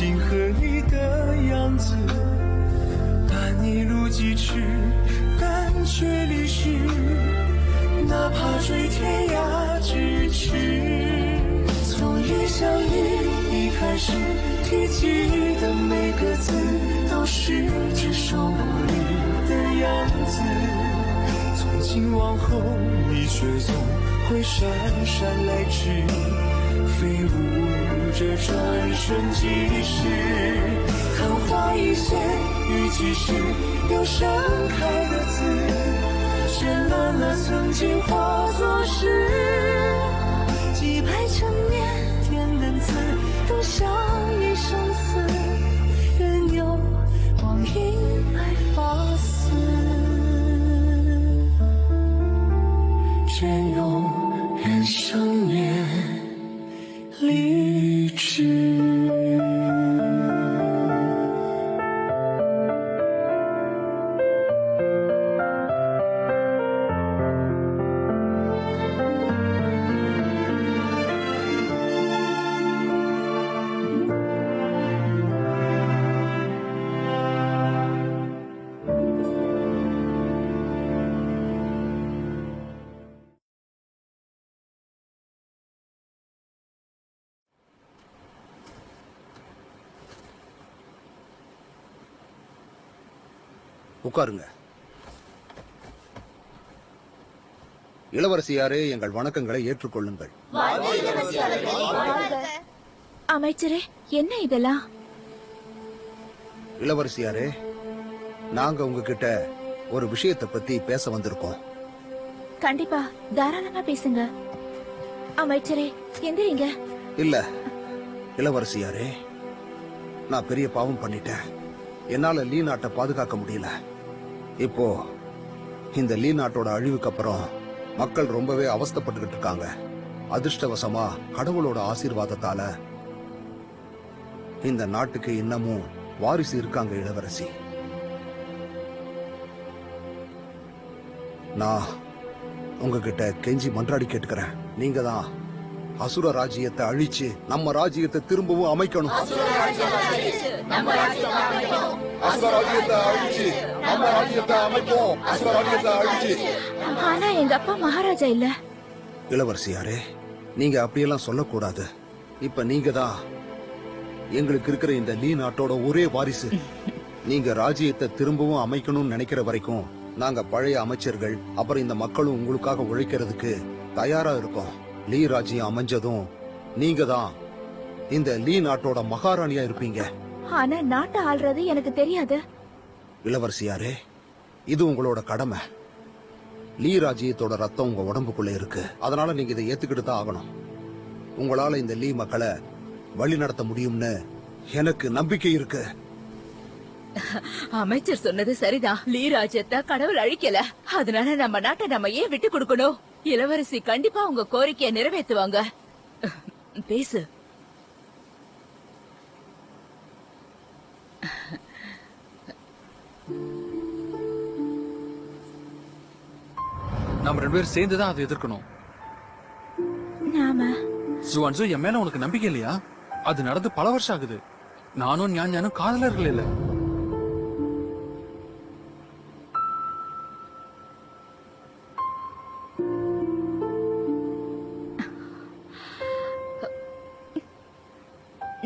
今和你的样子，但一路疾驰，但却离世，哪怕追天涯咫尺。从一相遇一开始，提及的每个字，都是只手不离的样子。从今往后，你却总会姗姗来迟，飞舞着转瞬即逝。昙花一现，雨季时有盛开的字，绚烂了曾经化作诗。几百陈年点的字，都像一生死，任由光阴来发丝，隽永人生面励志。உட்காருங்க. இளவரசியாரே, எங்கள் வணக்கங்களை ஏற்றுக்கொள்ளுங்கள். அமைச்சரே, என்ன இதெல்லாம்? இளவரசியாரே, நாங்க உங்ககிட்ட ஒரு விஷயத்தை பத்தி பேச வந்திருக்கோம். கண்டிப்பா, தாராளமா பேசுங்க. அமைச்சரே, எந்திரிங்க. இல்ல இளவரசியாரே, நான் பெரிய பாவம் பண்ணிட்டேன். என்னால லீ நாட்டை பாதுகாக்க முடியல. இப்போ இந்த லீ நாட்டோட அழிவுக்கு அப்புறம் மக்கள் ரொம்பவே அவஸ்தைப்பட்டுக்கிட்டு இருக்காங்க. அதிர்ஷ்டவசமா கடவுளோட ஆசீர்வாதத்தால இந்த நாட்டுக்கு இன்னமும் வாரிசு இருக்காங்க. இளவரசி, நான் உங்ககிட்ட கெஞ்சி மன்றாடி கேட்டுக்கிறேன். நீங்க தான் அசுர ராஜ்யத்தை அழிச்சு நம்ம ராஜ்யத்தை திரும்பவும் அமைக்கணும். ஆனா எங்க அப்பா மகாராஜா இல்ல. இளவரசியாரே, நீங்க அப்படியெல்லாம் சொல்லக்கூடாது. இப்ப நீங்க தான் எங்களுக்கு இருக்கிற இந்த லீ நாட்டோட ஒரே வாரிசு. நீங்க ராஜ்யத்தை திரும்பவும் அமைக்கணும்னு நினைக்கிற வரைக்கும் நாங்க பழைய அமைச்சர்கள் அப்புறம் இந்த மக்களும் உங்களுக்காக உழைக்கிறதுக்கு தயாரா இருக்கோம். லீ ராஜ்யம் அமைஞ்சதும் நீங்க தான் இந்த லீ நாட்டோட மகாராணியா இருப்பீங்க. ஆனா நாட்டை ஆள்றது எனக்கு தெரியாது. இளவரசியாரே, இது உங்களோட கடமை. லீ ராஜ்யத்தோட ரத்தம் உங்க உடம்புக்குள்ள இருக்கு. அதனால நீங்க இதை ஏத்துக்கிட்டு தான் ஆகணும். உங்களால இந்த லீ மக்களை வழி நடத்த முடியும்னு எனக்கு நம்பிக்கை இருக்கு. அமைச்சர் சொன்னது சரிதான். லீ ராஜ்யத்தை கடவுள் அழிக்கல. அதனால நம்ம நாட்டை நம்ம ஏன் விட்டு கொடுக்கணும்? இளவரசி கண்டிப்பா உங்க கோரிக்கையை நிறைவேற்றுவாங்க. பேசு. நம்ம ரெண்டு பேரும் சேர்ந்துதான் அதை எதிர்க்கணும். நாம ஜுவான்சு, என் மேல உனக்கு நம்பிக்கை இல்லையா? அது நடந்து பல வருஷம் ஆகுது. நானும் ஞானும் காதலர்கள் இல்ல.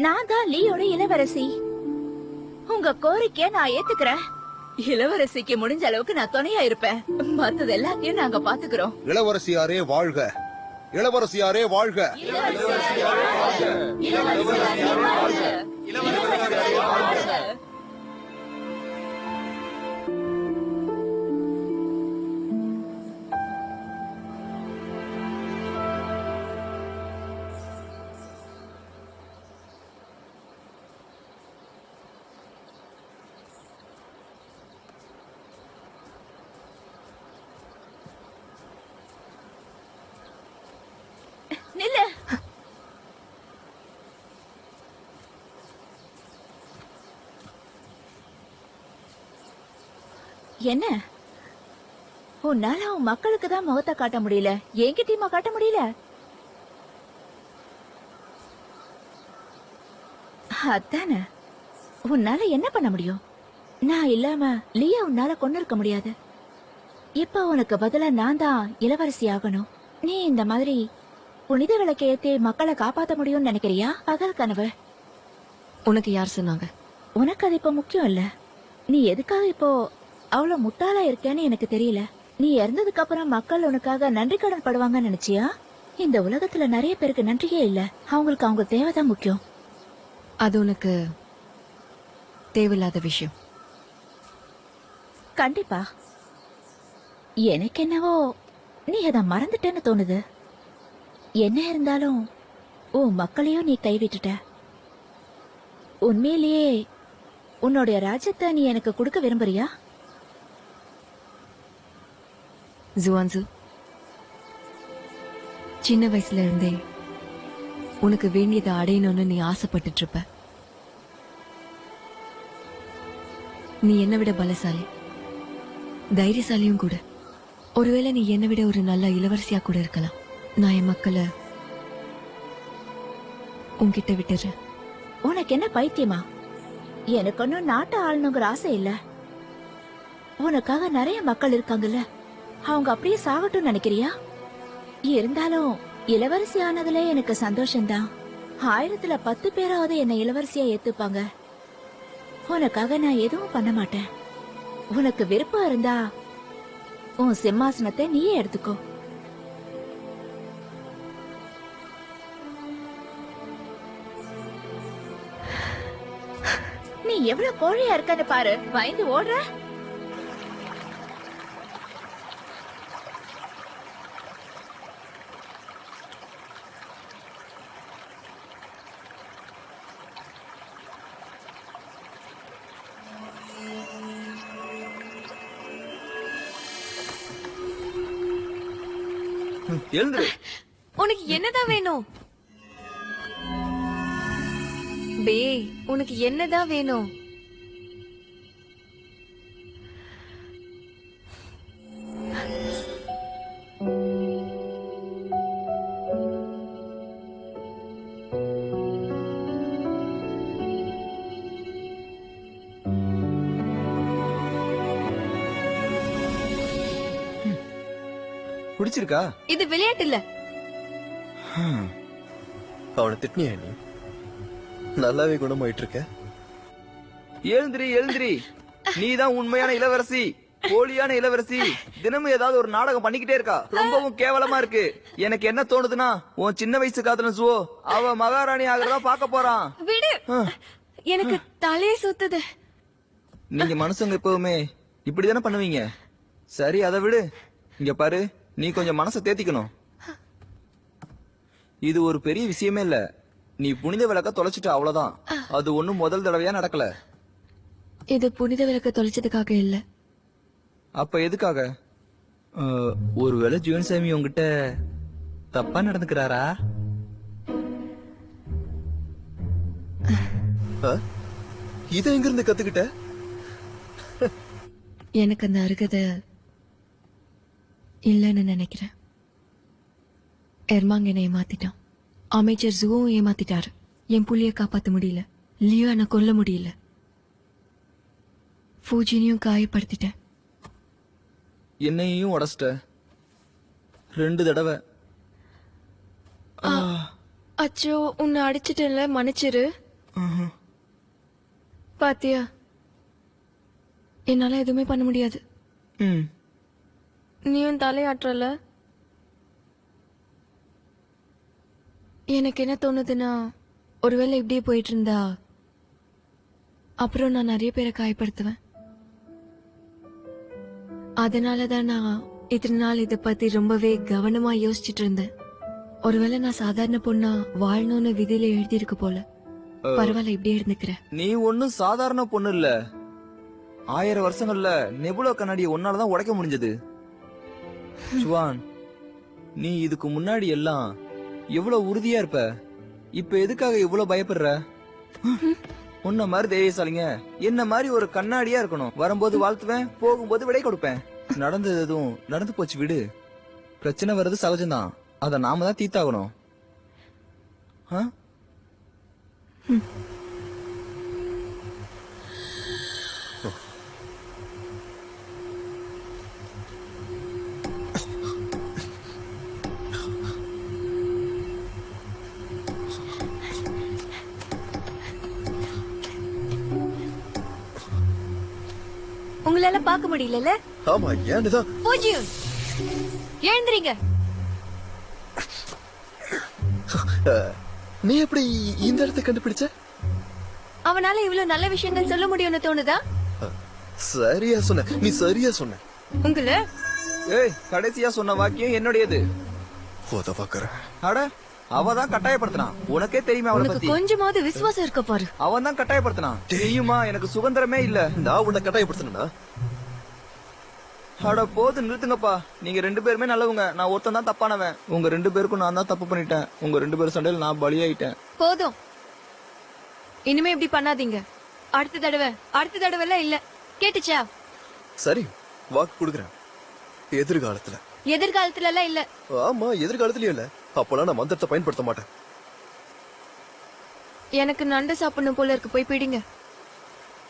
நான் தான் லீயோட இளவரசி. உங்க கோரிக்கைய நான் ஏத்துக்கிறேன். இளவரசிக்கு முடிஞ்ச அளவுக்கு நான் துணையா இருப்பேன். மத்தது எல்லாத்தையும் நாங்க பாத்துக்கிறோம். இளவரசியாரே வாழ்க! இளவரசியாரே வாழ்க! நில்லு. என்ன உன்னால உன் மக்களுக்கு தான் முகத்தை காட்ட முடியல, என்கிட்டயுமா காட்ட முடியல? அதானே, உன்னால என்ன பண்ண முடியும்? நான் இல்லாம லியா உன்னால கொண்டு இருக்க முடியாது. இப்ப உனக்கு பதிலா நான் தான் இளவரசி ஆகணும். நீ இந்த மாதிரி புனித விளக்கை ஏத்தி மக்களை காப்பாத்த முடியும்னு நினைக்கிறியா? பகல் கனவு. உனக்கு யார் சொன்னாங்க? உனக்கு அது இப்ப முக்கியம் இல்ல. நீ எதுக்காக இப்போ அவ்வளவு முட்டாளா இருக்கேன்னு எனக்கு தெரியல. நீ இறந்ததுக்கு அப்புறம் மக்கள் உனக்காக நன்றி கடன் படுவாங்கன்னு நினைச்சியா? இந்த உலகத்துல நிறைய பேருக்கு நன்றியே இல்ல. அவங்களுக்கு அவங்க தேவைதான் முக்கியம். அது உனக்கு தேவையில்லாத விஷயம். கண்டிப்பா. எனக்கு என்னவோ நீ அத மறந்துட்டேன்னு தோணுது. என்ன இருந்தாலும் உன் மக்களையும் நீ கைவிட்டுட்ட. உண்மையிலேயே உன்னுடைய ராஜ்யத்தை நீ எனக்கு கொடுக்க விரும்புறியா? ஜுவான்சு, சின்ன வயசுல இருந்தே உனக்கு வேண்டியதை அடையணும்னு நீ ஆசைப்பட்டுட்டு இருப்ப. நீ என்னை விட பலசாலி, தைரியசாலியும் கூட. ஒருவேளை நீ என்னை விட ஒரு நல்ல இளவரசியா கூட இருக்கலாம். நான் என் மக்களை உன்கிட்ட விட்டுறேன். உனக்கு என்ன பைத்தியமா? எனக்கு ஒன்னும் நாட்டை ஆளணுங்கிற ஆசை இல்ல. உனக்காக நிறைய மக்கள் இருக்காங்கல்ல, அவங்க அப்படியே சாகட்டும் நினைக்கிறியா? இருந்தாலும் இளவரசி ஆனதுல எனக்கு சந்தோஷம்தான். 1000ல் 10 பேராவது என்ன இளவரசியா ஏத்துப்பாங்க. உனக்காக நான் எதுவும் பண்ண மாட்டேன். உனக்கு விருப்பம் இருந்தா உன் சிம்மாசனத்தை நீயே எடுத்துக்கோ. நீ எவ்வளவு கோழையா இருக்கன்னு பாரு. பயந்து ஓடுற. எழுந்துரு. உனக்கு என்னதான் வேணும்? பே, உனக்கு என்னதான் வேணும்? பிடிச்சிருக்கா? இது விளையாட்டு இல்ல. அவனை திட்டினியா நீ? நல்லாவே குணமாயிட்டு இருக்க. எழுந்திரி எழுந்திரி. நீதான் உண்மையான இளவரசி. போலியான இளவரசி தினமும் ஏதாவது ஒரு நாடகம் பண்ணிக்கிட்டே இருக்கா. ரொம்பவும் கேவலமா இருக்கு. எனக்கு என்ன தோணுதுன்னா, உன் சின்ன வயசு காதலன் ஜுவோ அவ மகாராணி ஆகிறதா பாக்க போறான். விடு, எனக்கு தலையே சுத்துது. நீங்க மனுஷங்க எப்பவுமே இப்படிதானே பண்ணுவீங்க. சரி, அதை விடு. இங்க பாரு, நீ கொஞ்சம் மனசை தேத்திக்கணும். இது ஒரு பெரிய விஷயமே இல்ல. நீ புனித விளக்க தொலைச்சிட்ட, அவ்வளவுதான். அது ஒண்ணும் முதல் தடவையா நடக்கல. இது புனித விளக்க தொலைச்சதுக்காக இல்ல. அப்ப எதுக்காக? ஒருவேளை ஜீவன்சாமி உங்ககிட்ட தப்பா நடந்துக்கிறாரா? இத எங்க இருந்து கத்துக்கிட்ட? எனக்கு அந்த அருகதை இல்லைன்னு நினைக்கிறேன். எர்மாங் என்னை ஏமாத்திட்டான். அமைச்சர் ஜுவும் ஏமாத்திட்டாரு. என் புள்ளிய காப்பாத்த முடியல. லியோ என்ன கொல்ல முடியல. ஃபூஜினியும் காயப்படுத்திட்டேன். என்னையும் உடச்சிட்ட 2 தடவை. அச்சோ, உன்னை அடிச்சிட்டல, மன்னிச்சிரு. பாத்தியா, என்னால எதுவுமே பண்ண முடியாது. நீயும் தலையாற்றல. எனக்கு என்ன தோணுதுன்னா, ஒருவேளை இப்படியே போயிட்டு இருந்தா அப்புறம் நான் நிறைய பேரை காயப்படுத்துவேன். அதனாலதான் நான் இத்தனை நாள் இதை பத்தி ரொம்பவே கவனமா யோசிச்சுட்டு இருந்தேன். ஒருவேளை நான் சாதாரண பொண்ணா வாழணும்னு விதியில எழுதியிருக்கு போல. பரவாயில்ல, இப்படியே இருந்துக்கிறேன். நீ ஒன்னும் சாதாரண பொண்ணு இல்ல. 1000 வருஷங்கள்ல நெபுலா கண்ணாடியை ஒன்னாலதான் உடைக்க முடிஞ்சது. சுவான், நீ இதுக்கு முன்னாடி எல்லாம் எவ்வளவு உறுதியா இருப்ப. இப்ப எதுக்காக இவ்வளவு பயப்படுற? உன்ன மாதிரி தைரியசாலிங்க என்ன மாதிரி ஒரு கண்ணாடியா இருக்கணும். வரும்போது வாழ்த்துவேன், போகும்போது விடை கொடுப்பேன். நடந்தது எதுவும் நடந்து போச்சு, விடு. பிரச்சனை வர்றது சகஜம்தான். அத நாம தான் தீத்தாகணும். உங்களால பார்க்க முடியல. ஆமா ஏன்னுதான். பூஜ்யம் எழுந்திரீங்க. நீ எப்படி இந்த இடத்தை கண்டுபிடிச்ச? அவனால இவ்வளவு நல்ல விஷயங்கள் சொல்ல முடியும்னு தோணுதா? சரியா சொன்ன, நீ சரியா சொன்ன. உங்களை ஏய், கடைசியா சொன்ன வாக்கியம் என்னுடையது. உதவாக்கற. அட, அவதான் கட்டாயப்படுத்தினான். உனக்கே தெரியுமா அவளை உனக்கு பத்தி? கொஞ்சமாவது விசுவாசம் இருக்க பாரு. அவன் தான் கட்டாயப்படுத்தினான். தெரியுமா, எனக்கு சுதந்திரமே இல்ல. நான் உன்னை கட்டாயப்படுத்தினா? அட போது, நிறுத்துங்கப்பா. நீங்க 2 பேருமே நல்லவங்க, நான் ஒருத்தன் தான் தப்பானவன். உங்க 2 பேருக்கும் நான் தான் தப்பு பண்ணிட்டேன். உங்க 2 பேரும் சண்டையில் நான் பலியாயிட்டேன். போதும், இனிமே இப்படி பண்ணாதீங்க. அடுத்த தடவை எல்லாம் இல்ல. கேட்டுச்சா? சரி, வாக்கு கொடுக்குறேன். எதிர்காலத்துல. எதிர்காலத்துல எல்லாம் இல்ல. ஆமா, எதிர்காலத்துலயும் இல்ல. அப்பெல்லாம் நான் மந்திரத்தை பயன்படுத்த மாட்டேன். எனக்கு நண்டு சாப்பிடணும் போல இருக்கு, போய் பிடிங்க.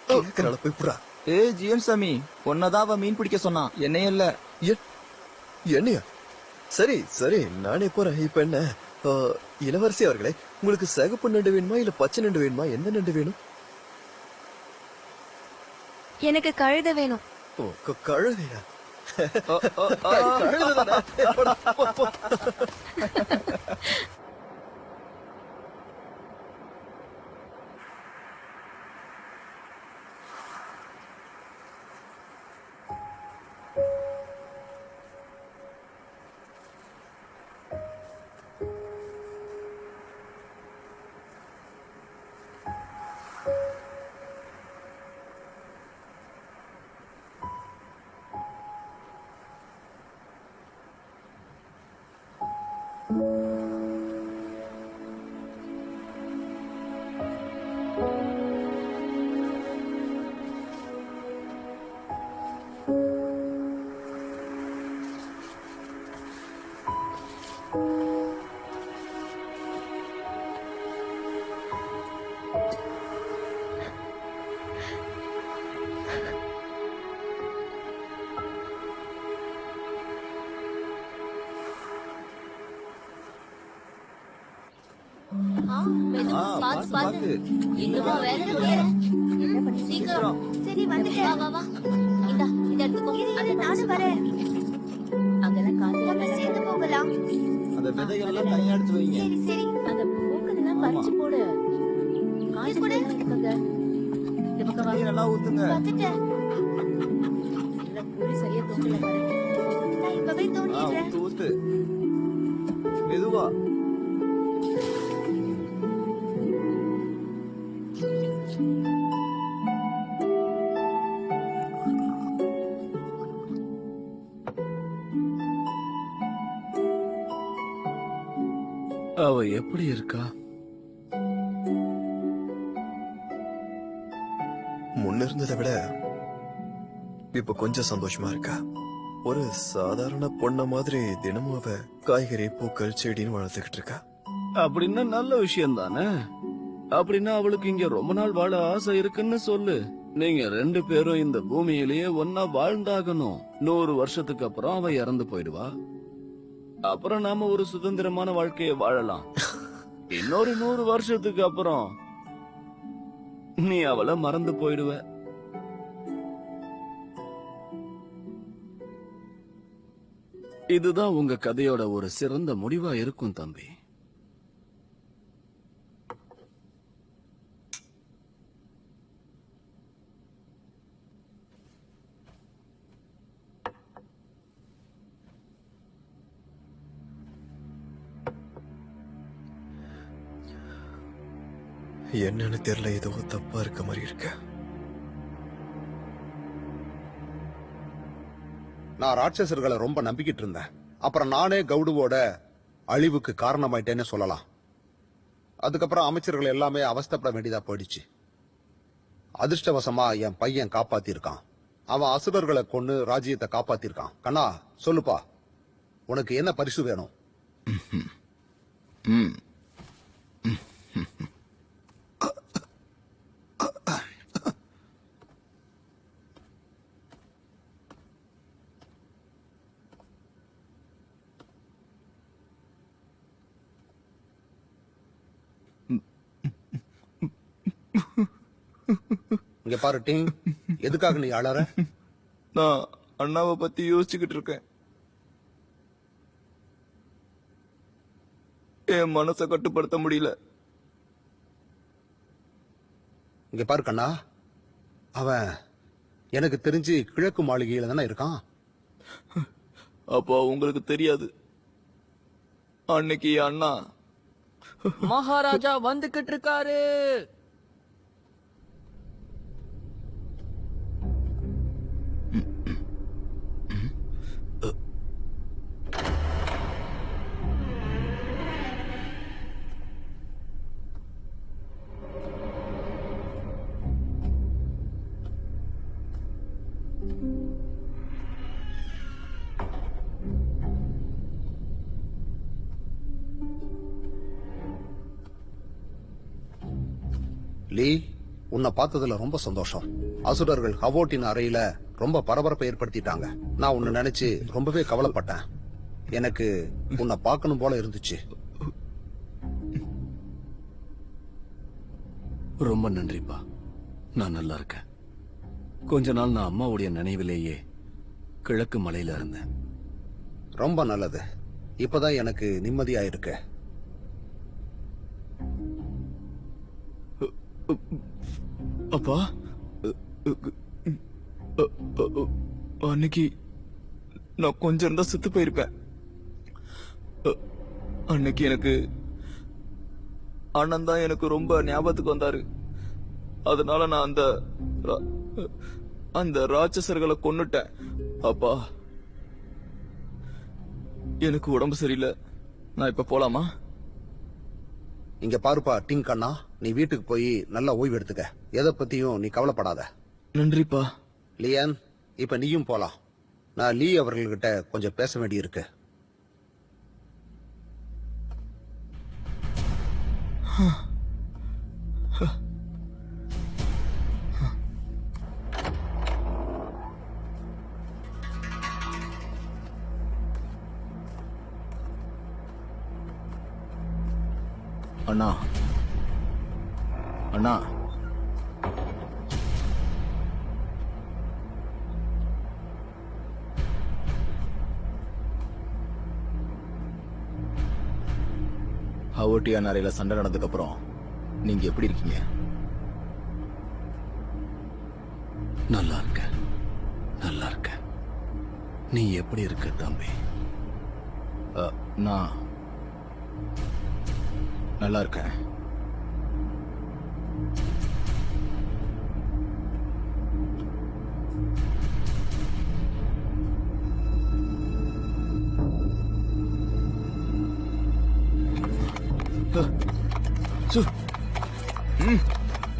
கேக்குறால போய் புறா. ஏய் ஜிஎம் சாமி, உன்னதான் அவன் மீன் பிடிக்க சொன்னான், என்னையும் இல்ல. என்னையா? சரி சரி, நானே போறேன். இப்ப என்ன, இளவரசி அவர்களே, உங்களுக்கு சிகப்பு நண்டு வேணுமா இல்ல பச்சை நண்டு வேணுமா? எந்த நண்டு வேணும்? எனக்கு கழுத வேணும். ஓ, கழுதையா? பாத்து சரி வந்துட்டேன். வா வா வா, இந்தா இத எடுத்துக்கோ. அது நானும் வரேன். அங்கெல்லாம் காத்துல சேர்ந்து போகலாம். அந்த விதைகள் எல்லாம் தனியா எடுத்து வைங்க. சரி சரி, அந்த பூக்கெல்லாம் பறிச்சு போடு. காசு கூட இருக்குங்க. இந்த பக்கம் வா. நல்லா ஊத்துங்க. வந்துட்டேன். இல்ல பூரி சரியா தோணல பாரு. நான் இப்பவே தோணிடுறேன். ஊத்து மெதுவா. அவ எப்படி இருக்கா? முன்ன இருந்ததை விட இப்ப கொஞ்சம் சந்தோஷமா இருக்கா. ஒரு சாதாரண பொண்ண மாதிரி தினமும் அவ காய்கறி, பூக்கள், செடின்னு வளர்த்துக்கிட்டு இருக்கா. அப்படின்னா நல்ல விஷயம் தானே. அப்படின்னா அவளுக்கு இங்க ரொம்ப நாள் வாழ ஆசை இருக்குன்னு சொல்லு. நீங்க 2 பேரும் இந்த பூமியிலேயே ஒன்னா வாழ்ந்தாகணும். 100 வருஷத்துக்கு அப்புறம் அவ இறந்து போயிடுவா. அப்புறம் நாம ஒரு சுதந்திரமான வாழ்க்கையை வாழலாம். இன்னொரு 100 வருஷத்துக்கு அப்புறம் நீ அவளை மறந்து போயிடுவ. இதுதான் உங்க கதையோட ஒரு சிறந்த முடிவா இருக்கும் தம்பி. என்னன்னு தெரியல, ஏதோ தப்பா இருக்க மாதிரி இருக்க. நான் ராட்சசர்களை ரொம்ப நம்பிக்கிட்டு இருந்தேன். அப்புறம் நானே கவுடுவோட அழிவுக்கு காரணமாயிட்டேன்னு சொல்லலாம். அதுக்கப்புறம் அமைச்சர்கள் எல்லாமே அவஸ்தைப்பட வேண்டியதா போயிடுச்சு. அதிர்ஷ்டவசமா என் பையன் காப்பாத்திருக்கான். அவன் அசுரர்களை கொண்டு ராஜ்யத்தை காப்பாத்திருக்கான். கண்ணா சொல்லுப்பா, உனக்கு என்ன பரிசு வேணும்? இங்க பாரு டிங், எதுக்காக நீ அழற? நான் அண்ணாவை பத்தி யோசிச்சுக்கிட்டு இருக்கேன். என் மனசை கட்டுப்படுத்த முடியல. இங்க பாரு கண்ணா, அவன் எனக்கு தெரிஞ்சு கிழக்கு மாளிகையில தானே இருக்கான். அப்போ உங்களுக்கு தெரியாது, அன்னைக்கு அண்ணா மகாராஜா வந்துகிட்டு இருக்காரு. லீ, உன்னை பார்த்ததுல ரொம்ப சந்தோஷம். அசுரர்கள் ஹவோட்டின் அறையில ரொம்ப பரபரப்பை ஏற்படுத்திட்டாங்க. நான் உன்னை நினைச்சு ரொம்பவே கவலைப்பட்டேன். எனக்கு உன்னை பார்க்கணும் போல இருந்துச்சு. ரொம்ப நன்றிப்பா, நான் நல்லா இருக்கேன். கொஞ்ச நாள் நான் அம்மாவுடைய நினைவிலேயே கிழக்கு மலையில இருந்தேன். ரொம்ப நல்லது. இப்பதான் எனக்கு நிம்மதியா இருக்கு. அப்பா, அன்னைக்கு நான் கொஞ்சம் இருந்தா செத்து போயிருப்பேன். அன்னைக்கு எனக்கு அண்ணன் தான் எனக்கு ரொம்ப ஞாபகத்துக்கு வந்தாரு. அதனால நான் அந்த ராட்சசர்களை கொன்னுட்டேன். அப்பா, எனக்கு உடம்பு சரியில்லை. நான் இப்ப போலாமா? இங்க பாருப்பா டிங் கண்ணா, நீ வீட்டுக்கு போய் நல்லா ஓய்வு எடுத்துக்க. எதை பத்தியும் நீ கவலைப்படாத. நன்றிப்பா. லியான், இப்ப நீயும் போலாம். நான் லீ அவர்கள்கிட்ட கொஞ்சம் பேச வேண்டி இருக்கு. அண்ணா, அண்ணா, ஹவோட்டியான் அறையில சண்டை நடந்ததுக்கு அப்புறம் நீங்க எப்படி இருக்கீங்க? நல்லா இருக்க, நல்லா இருக்க. நீ எப்படி இருக்க தம்பி? நான் நல்லா இருக்கேன்.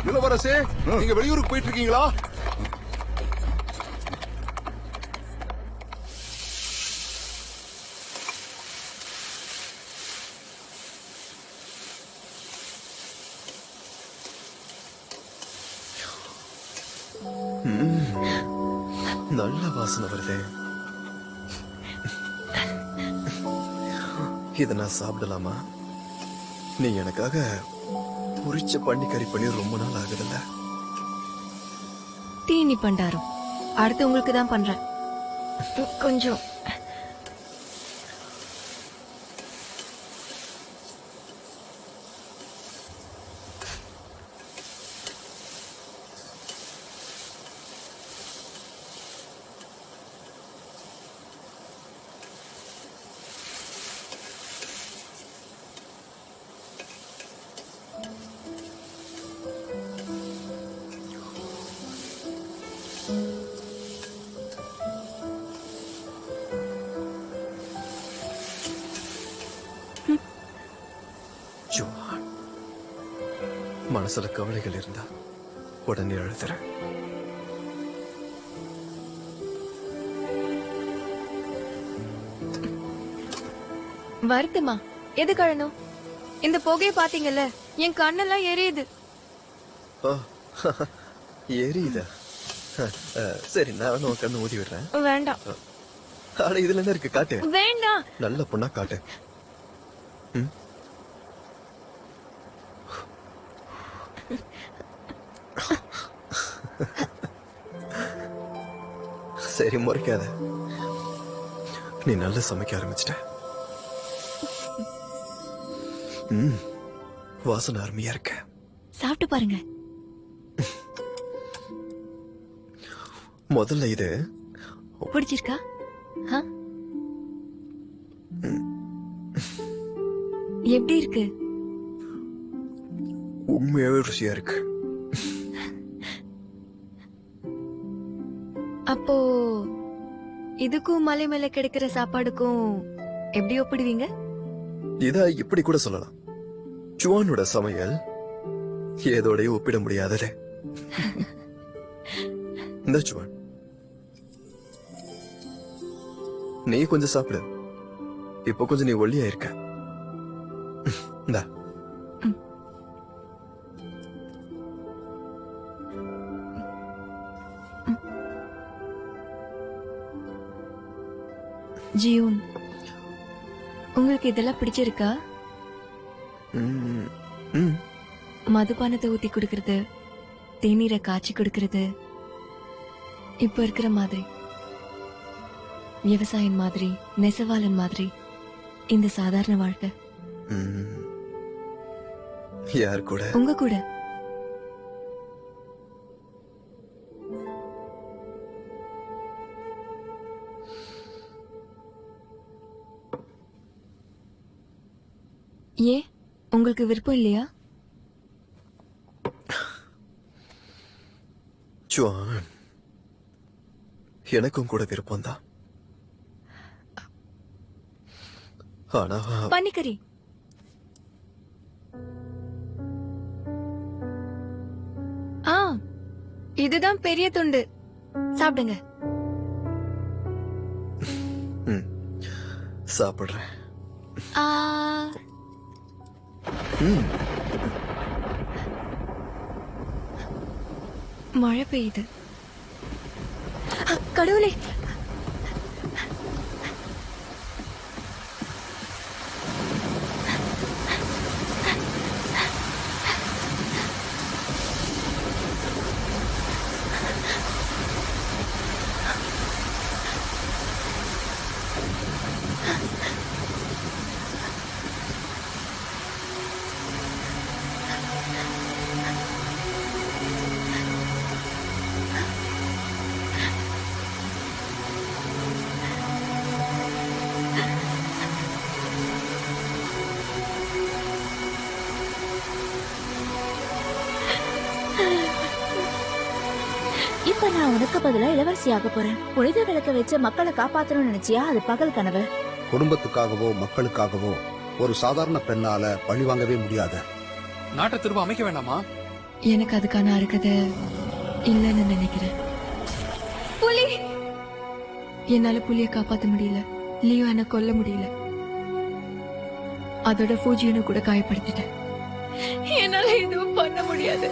இளவரசே, நீங்க வெளியூருக்கு போயிட்டு இருக்கீங்களா? நல்ல வாசனை வருது. இத நான் சாப்பிடலாமா? நீ எனக்காக பொரிச்ச பன்னிக்கறி பண்ணி ரொம்ப நாள் ஆகுதுல்ல. தீனி பண்டாரம் அடுத்து உங்களுக்கு தான் பண்றேன். கொஞ்சம் ஜுவான், மனசுல கவலைகள் இருந்தா உடனே அழுதுறேன். வருத்தமா? எதுக்கு அழணும்? இந்த புகையை பாத்தீங்கல்ல, என் கண்ணெல்லாம் எரியுது. எரியுதா? சரி, நான் உன் கண்ணு ஊதி விடுறேன். வேண்டாம். ஆனா இதுல என்ன இருக்கு? காட்டு. வேண்டாம். நல்ல பொண்ணா காட்டு. சரி முறைக்காத. நீ நல்லா சமைக்க ஆரம்பிச்சிட்ட. வாசனை அருமையா இருக்க. சாப்பிட்டு பாருங்க. முதல்ல இது பிடிச்சிருக்கா? ஆ? எப்படி இருக்கு? உண்மையாவே ருசியா இருக்கு. அப்போ இதுக்கும் மலை மேல கிடைக்கிற சாப்பாடுக்கும் எப்படி ஒப்பிடுவீங்க? இத இப்படி கூட சொல்லலாம். சுவானோட சமையல் ஏதோடய ஒப்பிட முடியாதது. இந்த சுவான், நீ கொஞ்சம் சாப்பிடு. இப்போ கொஞ்சம் நீ ஒல்லியா இருக்க. இந்தா. ஜியூன், உங்களுக்கு இதெல்லாம் பிடிச்சிருக்கா? மதுபானத்தை ஊத்தி குடுக்கறது, தேநீரை காய்ச்சி குடுக்கறது, இப்ப இருக்கிற மாதிரி விவசாயம் மாதிரி, நெசவாளன் மாதிரி இந்த சாதாரண வாழ்க்கை. யார் கூட? உங்க கூட. ஏன் உங்களுக்கு விருப்பம் இல்லையா? ஜுவான், எனக்கும் கூட விருப்பம் தான். ஆனா பன்னிக்கறி. ஆ, இதுதான் பெரிய துண்டு. சாப்பிடுங்க. சாப்பிடுறேன். ஆ, மழை பெய்யுது. கடவுளே, இப்ப நான் உனக்கு பதிலா இளவரசியாக போறேன். புனித விளக்க வச்சு மக்களை காப்பாத்தணும்னு நினைச்சியா? அது பகல் கனவு. குடும்பத்துக்காகவோ மக்களுக்காகவோ ஒரு சாதாரண பெண்ணால பழி வாங்கவே முடியாது. நாட்டை திரும்ப அமைக்க வேண்டாமா? எனக்கு அதுக்கான அருகதை இல்லைன்னு நினைக்கிறேன். புலி, என்னால புலிய காப்பாத்த முடியல. லியோ என்ன கொல்ல முடியல. அதோட பூஜியனை கூட காயப்படுத்திட்டேன். என்னால எதுவும் பண்ண முடியாது.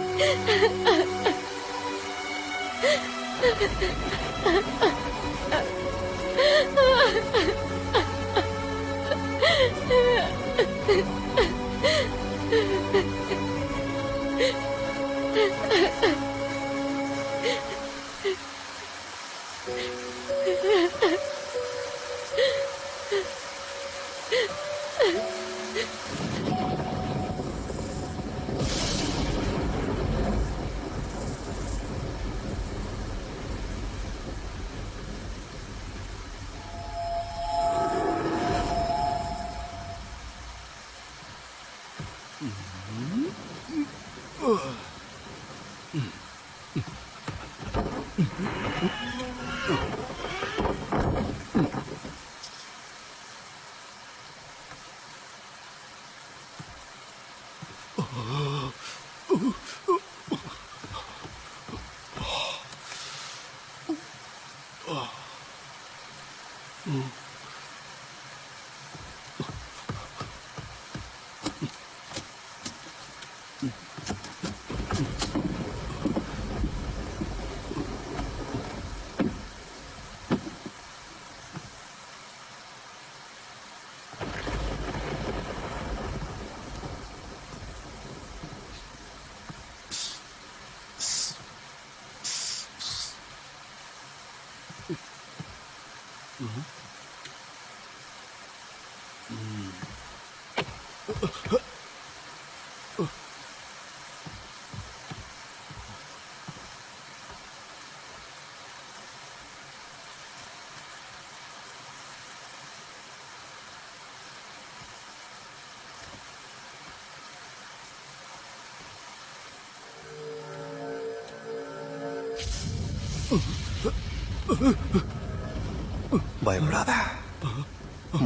பயப்படாத,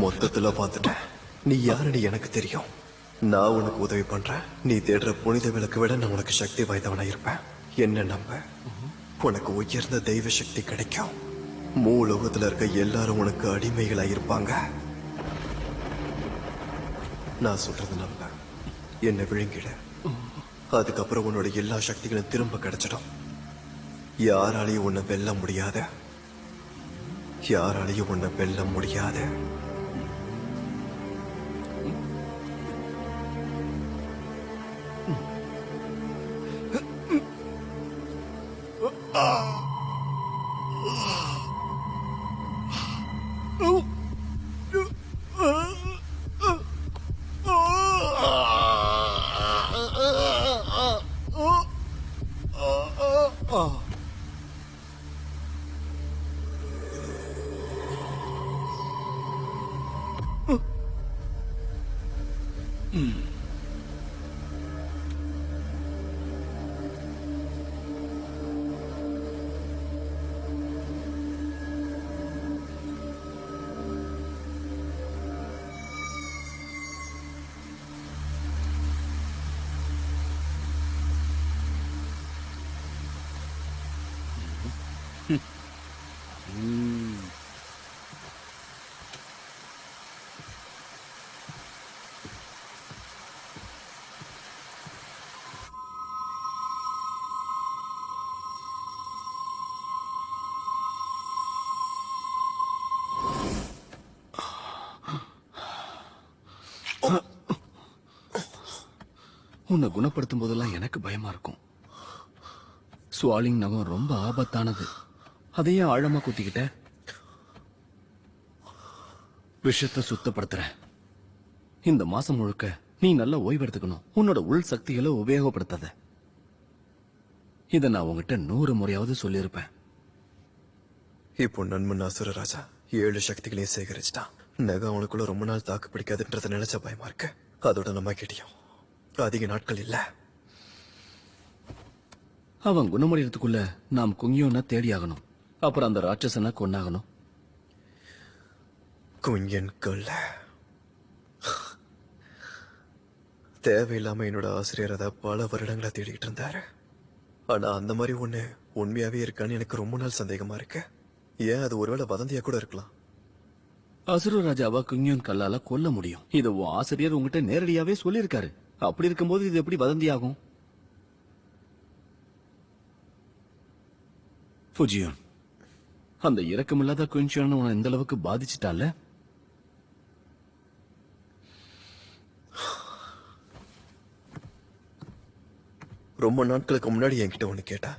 மொத்தத்துல பார்த்துட்டேன். நீ யாருன்னு எனக்கு தெரியும். நான் உனக்கு உதவி பண்றேன். நீ தேடுற புனித விளக்கு விட நான் உனக்கு சக்தி வாய்ந்தவனா இருப்பேன். என்ன நம்ப, உனக்கு உயர்ந்த தெய்வ சக்தி கிடைக்கும். மூலோகத்துல இருக்க எல்லாரும் உனக்கு அடிமைகளா இருப்பாங்க. நான் சொல்றது நம்ப, என்ன விழுங்கிட. அதுக்கப்புறம் உன்னோட எல்லா சக்திகளும் திரும்ப கிடைச்சிடும். யாராலையும் உன்னை வெல்ல முடியாத, யாராலையும் உன்னை வெல்ல முடியாத. உன்னை குணப்படுத்தும் போதெல்லாம் எனக்கு பயமா இருக்கும். ஸ்வாலிங் நகம் ரொம்ப ஆபத்தானது. அதையே ஆழமா குத்திக்கிட்ட. விஷத்தை சுத்தப்படுத்துறேன். இந்த மாசம் முழுக்க நீ நல்லா ஓய்வெடுத்துக்கணும். உன்னோட உள் சக்திகளை உபயோகப்படுத்தாத. இத நான் உங்ககிட்ட 100 முறையாவது சொல்லியிருப்பேன். இப்போ நண்பன் அசுரராஜா 7 சக்திகளையும் சேகரிச்சிட்டான். நகை அவனுக்குள்ள ரொம்ப நாள் தாக்கு பிடிக்காதுன்றத நினைச்ச பயமா இருக்கு. அதோட நம்ம கிட்டியும் அதிக நாட்கள் இல்ல. அவன் குணமடைறதுக்குள்ள நாம் குங்கியோன்னா தேடி ஆகணும். அப்புறம் அந்த ராட்சசனை கொன்னாகணும். குஞ்சன் கொல்ல தேவையில்லாம என்னோட ஆசிரியர் அதை பல வருடங்களா தேடிக்கிட்டு இருந்தாரு. ஆனா அந்த மாதிரி ஒண்ணு உண்மையாவே இருக்கான்னு எனக்கு ரொம்ப நாள் சந்தேகமா இருக்கு. ஏன் அது ஒருவேளை வதந்தியா கூட இருக்கலாம். அசுர ராஜாவா குங்கியோன் கல்லால கொல்ல முடியும். இத உன் ஆசிரியர் உங்ககிட்ட நேரடியாவே சொல்லியிருக்காரு. அப்படி இருக்கும்போது இது எப்படி வதந்தியாகும்? ஃபுஜியோன், அந்த இரக்கமில்லாத குயின்ஷியான் உன்னை இந்த அளவுக்கு பாதிச்சிட்டால? ரொம்ப நாட்களுக்கு முன்னாடி என்கிட்ட ஒண்ணு கேட்டா,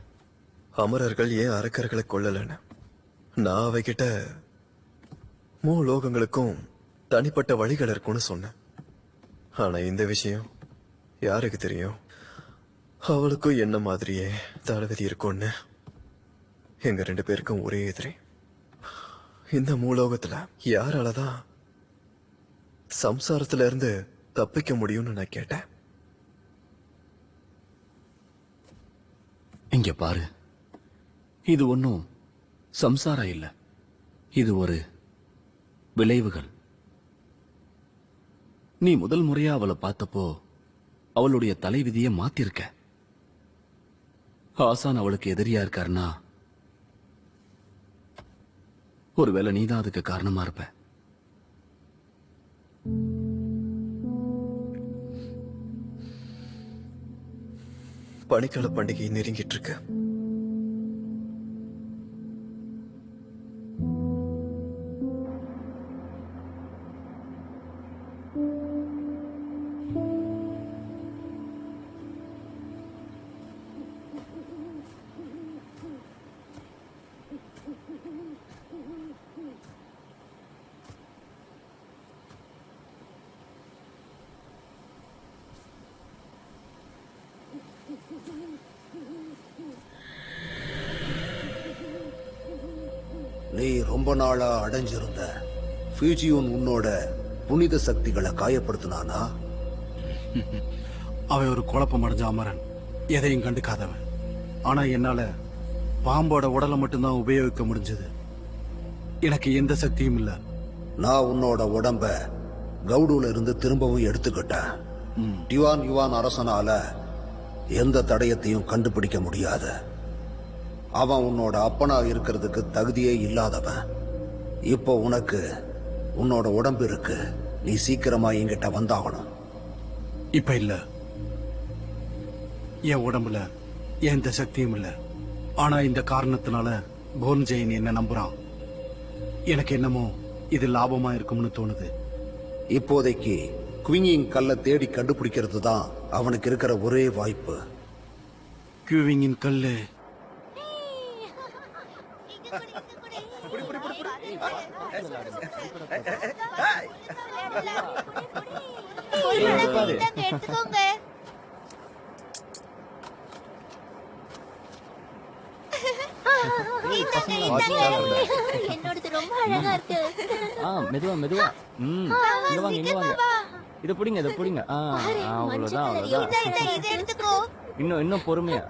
அமரர்கள் ஏன் அரக்கர்களை கொல்லலன்னு. நான் அவகிட்ட லோகங்களுக்கும் தனிப்பட்ட வழிகள் இருக்கும்னு சொன்னேன். ஆனா இந்த விஷயம் யாருக்கு தெரியும்? அவளுக்கும் என்ன மாதிரியே தளபதி இருக்கும்னு. எங்க 2 பேருக்கும் ஒரே எதிரி. இந்த மூலோகத்துல யாராலதான் சம்சாரத்துல இருந்து தப்பிக்க முடியும்னு நான் கேட்டேன். இங்க பாரு, இது ஒன்னும் சம்சாரம் இல்ல. இது ஒரு விளைவுகள். நீ முதல் முறையா அவளை பார்த்தப்போ அவளுடைய தலைவிதியை மாத்திருக்க. ஆசான் அவளுக்கு எதிரியா இருக்காருன்னா ஒருவேளை நீதான் அதுக்கு காரணமா இருப்ப. பனிக்கால பண்டிகை நெருங்கிட்டு இருக்கு. நீ ரொம்ப நாளா அடைஞ்சிருந்த ஃபியூஜியூன் உன்னோட புனித சக்திகளை காயப்படுத்தினானா? அவன் ஒரு குழப்பம் அடைஞ்ச அமரன், எதையும் கண்டுக்காதவன். ஆனா என்னால பாம்போட உடலை மட்டும்தான் உபயோகிக்க முடிஞ்சது. எனக்கு எந்த சக்தியும் இல்ல. நான் உன்னோட உடம்ப கவுடுல இருந்து திரும்பவும் எடுத்துக்கிட்டேன். டிவான் யுவான் அரசனால எந்த தடயத்தையும் கண்டுபிடிக்க முடியாது. அவன் உன்னோட அப்பனா இருக்கிறதுக்கு தகுதியே இல்லாதவன். இப்போ உனக்கு உன்னோட உடம்பு இருக்கு. நீ சீக்கிரமா என்கிட்ட வந்தாகணும். இப்ப இல்ல. என் உடம்புல எந்த சக்தியும் இல்ல. ஆனா இந்த காரணத்தினால போர்ன் ஜெயின் என்ன நம்புறான். எனக்கு என்னமோ இது லாபமா இருக்கும்னு தோணுது. இப்போதைக்கு குவிங்கிங் கல்லை தேடி கண்டுபிடிக்கிறது தான் அவனுக்கு இருக்கிற ஒரே வாய்ப்பு. கியூவிங்கின் கல்லு. என்னோடது ரொம்ப அழகா இருக்கு. மெதுவா மெதுவா. இங்க வாங்க இங்க வாங்க. இத புடிங்க இத புடிங்க. அவ்வளவுதான் அவ்வளவுதான். இன்னும் பொறுமையா.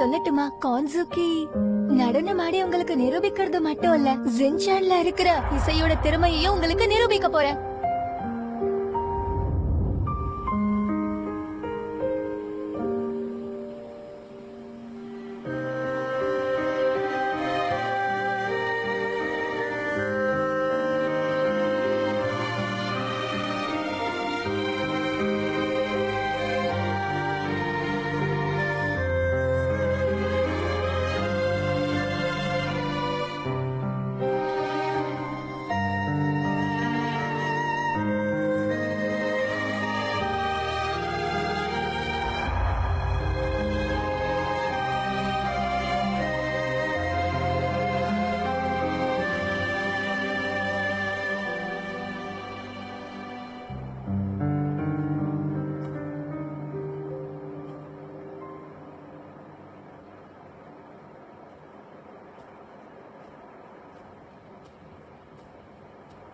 சொல்லட்டுமா, கான்சுகி நடனமாடி உங்களுக்கு நிரூபிக்கிறது மட்டும் இல்ல, ஜின்சான்ல இருக்கிற இசையோட திறமையையும் உங்களுக்கு நிரூபிக்க போறேன்.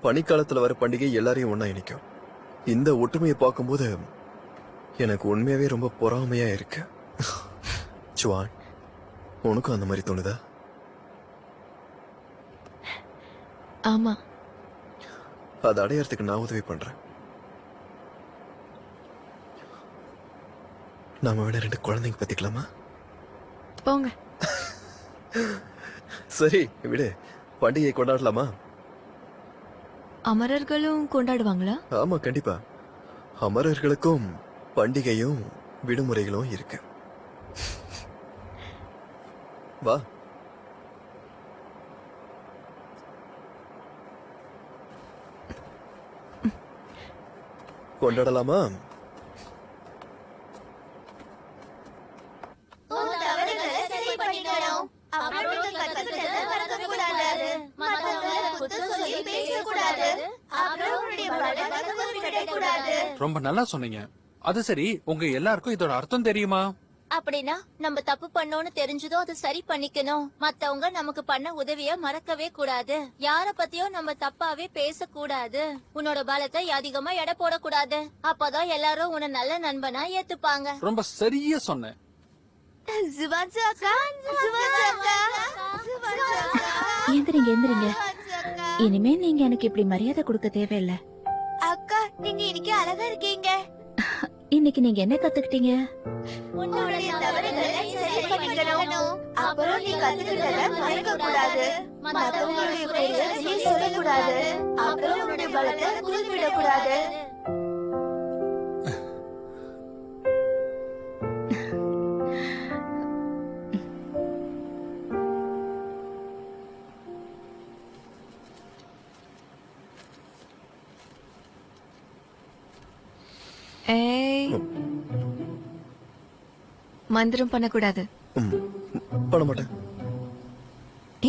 பனிக்காலத்துல வர பண்டிகை எல்லாரையும் ஒன்னா இணைக்கும். இந்த ஒற்றுமையை பார்க்கும்போது எனக்கு உண்மையாவே ரொம்ப பொறாமையா இருக்கு. சுவான், உனக்கும் அந்த மாதிரி தோணுதா? ஆமா. அதை அடையறதுக்கு நான் உதவி பண்றேன். நாம வேணா 2 குழந்தைங்க பத்திக்கலாமா? போங்க. சரி விடு, பண்டிகை கொண்டாடலாமா? அமரர்களும் கொண்டாடுவாங்களா? ஆமா கண்டிப்பா. அமரர்களுக்கும் பண்டிகையும் விடுமுறைகளும் இருக்கு. வா. கொண்டாடலாமா? ரொம்ப நல்லா சொன்னீங்க. அது சரி, உங்க எல்லாருக்கும் இதோட அர்த்தம் தெரியுமா? அப்படின்னா நம்ம தப்பு பண்ணோம்னு தெரிஞ்சதும் அதை சரி பண்ணிக்கணும். மத்தவங்க நமக்கு பண்ண உதவிய மறக்கவே கூடாது. யார பத்தியும் நம்ம தப்பாவே பேசக்கூடாது. உன்னோட பலத்தை அதிகமா எடை போடக்கூடாது. அப்பதான் எல்லாரும் உன்னை நல்ல நண்பனா ஏத்துப்பாங்க. ரொம்ப சரியா சொன்னேன். எந்திரிங்க எந்திரிங்க. இனிமே நீங்க எனக்கு இப்படி மரியாதை கொடுக்க தேவையில்ல. அக்கா, நீங்க இன்னைக்கு அழகா இருக்கீங்க. இன்னைக்கு நீங்க என்ன கத்துக்கிட்டீங்க? உன்னுடைய தவறுகளை சரி பண்ணிக்கணும். அப்புறம் நீ கத்துக்கிட்டத மறக்க கூடாது. மத்தவங்களுடைய குறைகளை நீ சொல்லக்கூடாது. அப்புறம் உன்னுடைய பலத்தை குறிப்பிடக்கூடாது. ஏய் மந்திரம் பண்ணக்கூடாது. பண்ண மாட்டேன்.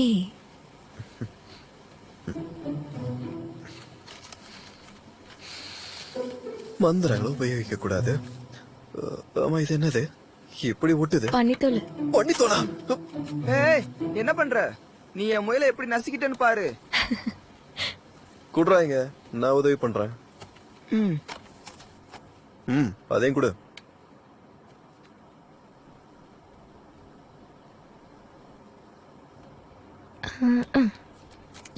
ஏய் மந்திரங்களும் உபயோகிக்க கூடாது. ஆமா, இது என்னது இப்படி ஒட்டுது? பண்ணித்தோல. பண்ணித்தோலா? ஏய் என்ன பண்ற? நீ என் முயலை எப்படி நசுக்கிட்டேன்னு பாரு. குடுறாங்க, நான் உதவி பண்றேன். அதையும் கொடு.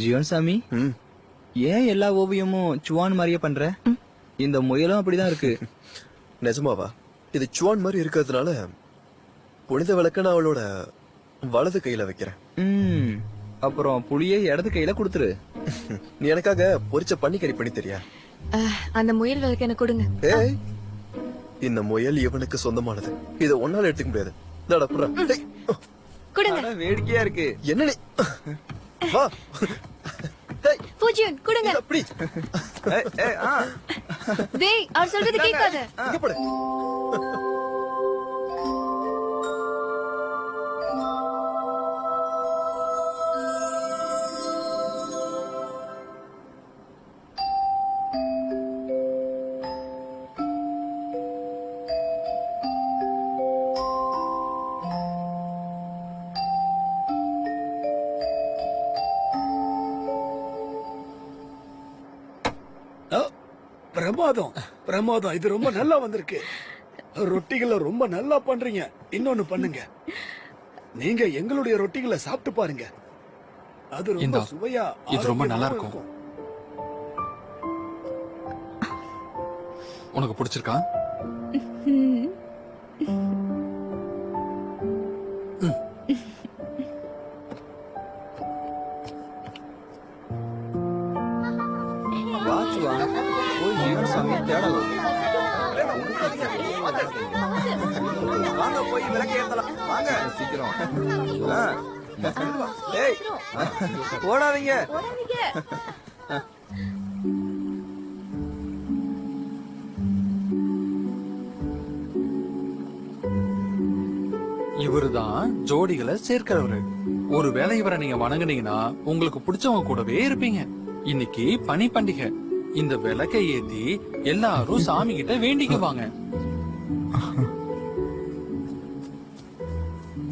ஜீவன் சாமி, ஏன் எல்லா ஓவியமும் சுவான் மாதிரியே பண்ற? இந்த முயலும் அப்படிதான் இருக்கு. நிஜமாவா? இது சுவான் மாதிரி இருக்கிறதுனால புனித விளக்க நான் அவளோட வலது கையில வைக்கிறேன். அப்புறம் புளியை இடது கையில கொடுத்துரு. நீ எனக்காக பொரிச்ச பன்னிக்கறி பண்ணி தெரியா? அந்த முயல் விளக்கு எனக்கு கொடுங்க. ஏய், இந்த முயல் இவனுக்கு சொந்தமானது. இத ஒன்னால எடுத்துக்க முடியாது. இந்தாடா, புறா. டேய், கொடுங்க. வேடிக்கையா இருக்கு. என்ன நீ? வா. டேய், பூஜ்யன் கொடுங்க. அப்படி. டேய், அவர் சொல்றது கேட்காத. இங்க போடு. பிரமாதம் பிரமாதம். இது ரொம்ப நல்லா வந்திருக்கு. ரொட்டிகளை ரொம்ப நல்லா பண்றீங்க. இன்னொன்னு பண்ணுங்க, நீங்க எங்களுடைய ரொட்டிகளை சாப்பிட்டு பாருங்க. அது ரொம்ப சுவையா, இது ரொம்ப நல்லா இருக்கும். உனக்கு பிடிச்சிருக்கா? வாங்க போய் விளக்கு ஏத்தலாம். வாங்க சீக்கிரம். ஏய் ஓடாதீங்க. இவருதான் ஜோடிகளை சேர்க்கிறவரு. ஒருவேளை இவரை நீங்க வணங்குனீங்கன்னா உங்களுக்கு பிடிச்சவங்க கூடவே இருப்பீங்க. இன்னைக்கு பனி பண்டிகை. இந்த விளக்கை ஏத்தி எல்லாரும் சாமி கிட்ட வேண்டிக்குவாங்க.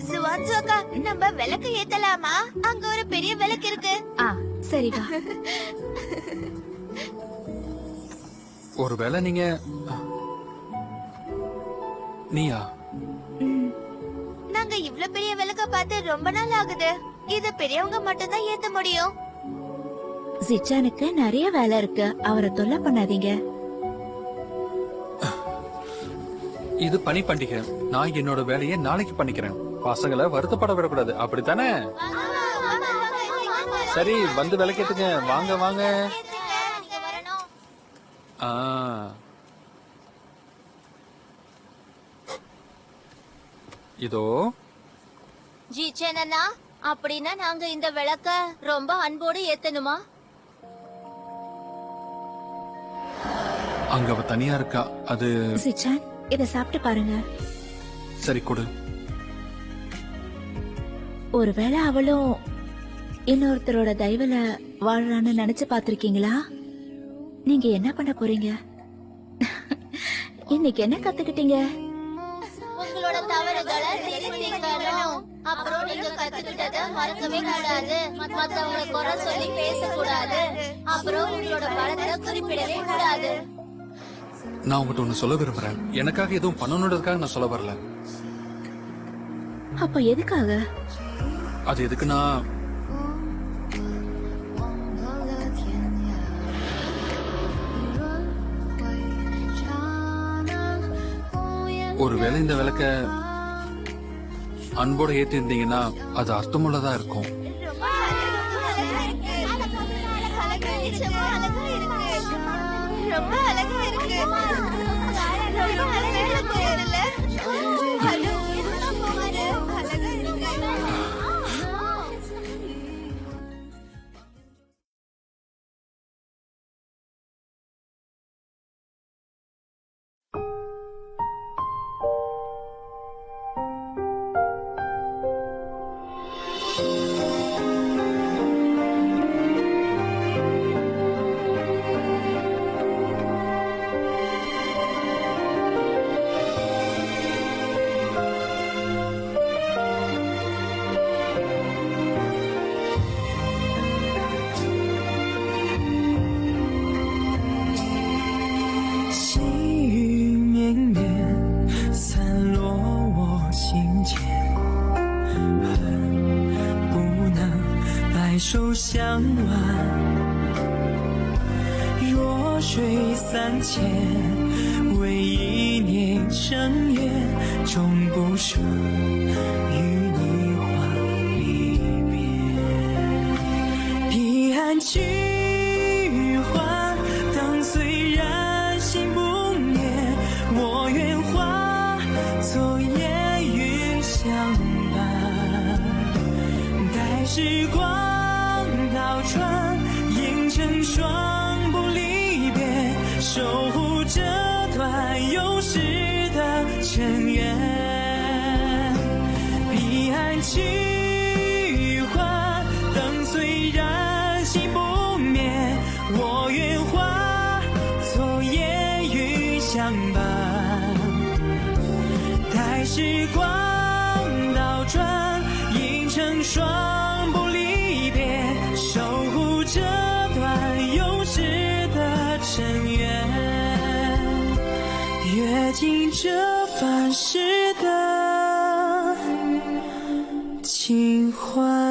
சுவான்சோக்கா, நம்ம விளக்கு ஏத்தலாமா? அங்க ஒரு பெரிய விளக்கு இருக்கு. சரிடா. ஒருவேளை நீங்க நீயா? நாங்க இவ்ளோ பெரிய விளக்க பார்த்து ரொம்ப நாள் ஆகுது. இது பெரியவங்க மட்டும் தான் ஏத்த முடியும். ஜிச்சானுக்கு நிறைய வேலை இருக்கு, அவரை தொல்லை பண்ணாதீங்க. இது பனி பண்டிகை. நான் என்னோட வேலையை நாளைக்கு பண்ணிக்கிறேன். பசங்களை வருத்தப்பட விடக்கூடாது, அப்படித்தானே? சரி, வந்து விளக்கேத்துங்க. வாங்க வாங்க. இதோ. ஜிச்சேனா, அப்படின்னா நாங்க இந்த விளக்க ரொம்ப அன்போடு ஏத்தணுமா? அங்க அவ தனியா இருக்கா. அது சிச்சான், இத சாப்பிட்டு பாருங்க. சரி, கொடு. ஒருவேளை அவளும் இன்னொருத்தரோட தயவுல வாழ்றான்னு நினைச்சு பாத்திருக்கீங்களா? நீங்க என்ன பண்ண போறீங்க? இன்னைக்கு என்ன கத்துக்கிட்டீங்க? உங்களோட தவறுகளை திருத்திக்கணும். அப்புறம் நீங்க கத்துக்கிட்டத மறக்கவே கூடாது. மத்தவங்களை குறை சொல்லி பேசக்கூடாது. அப்புறம் உங்களோட பலத்தை குறிப்பிடவே கூடாது. நான் உங்ககிட்ட ஒண்ணு சொல்ல விரும்புறேன். எனக்காக எதுவும் பண்ணணுன்றதுக்காக நான் சொல்ல வரல. அப்ப எதுக்காக? அது எதுக்குன்னா, ஒருவேளை இந்த விளக்க அன்போட ஏத்தி இருந்தீங்கன்னா அது அர்த்தமுள்ளதா இருக்கும். ரொம்ப அழகா இருக்கு. ரொம்ப அழகா இருக்கு. 相挽。弱水三千，为一念成缘，终不舍与你话离别。彼岸菊花灯虽然心不灭，我愿化作烟雨相伴。待时光倒转，映成双不离别，守护这段永世的尘缘。彼岸菊花灯虽然心不灭，我愿化作烟雨相伴。待时光倒转，映成双不离别，守护这段永世的尘缘。阅尽这凡世的情怀。